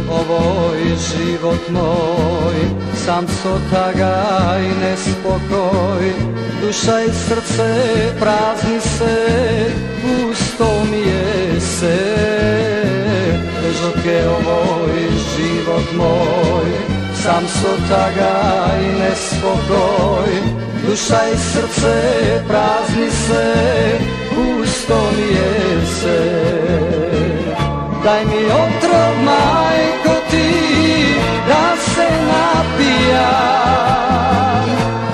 ovoj život moj, sam sotagaj nespokoj, duša i srce prazni se, pusto mi je se. Težak je ovoj život moj, sam sotagaj nespokoj, duša i srce prazni se, pusto mi je se. Daj mi otrov, majko, ti, da se napijam,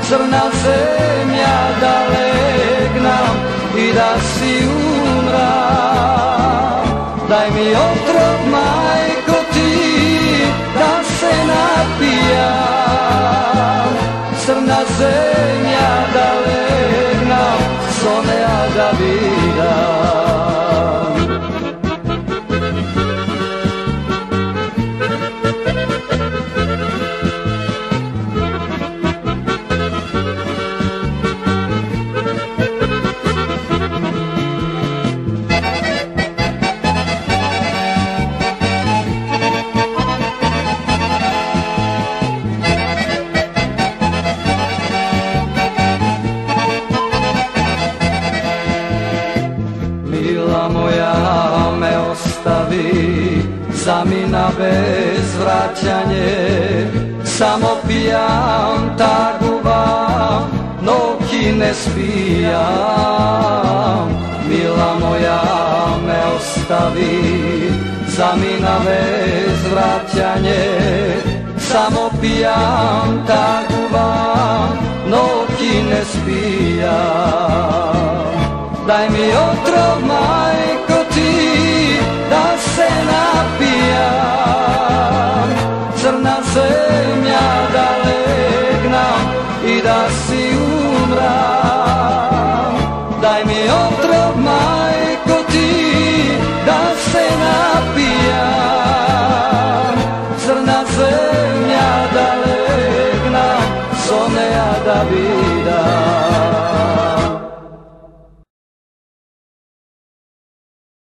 crna zemlja da legnem i da si umram. Daj mi otrov, majko, ti, da se napijam, crna zemlja da legnem, sonea da vidim. Mila moja me ostavi, zamina bez vraćanje, samo pijam, taguvam, noći ne spijam. Mila moja me ostavi, zamina bez vraćanje, samo pijam, taguvam, noći ne spijam. Daj mi otrov, majko, ti, da se napijam, crna zemlja da legnem i da si umram. Daj mi otrov, majko, ti, da se napijam,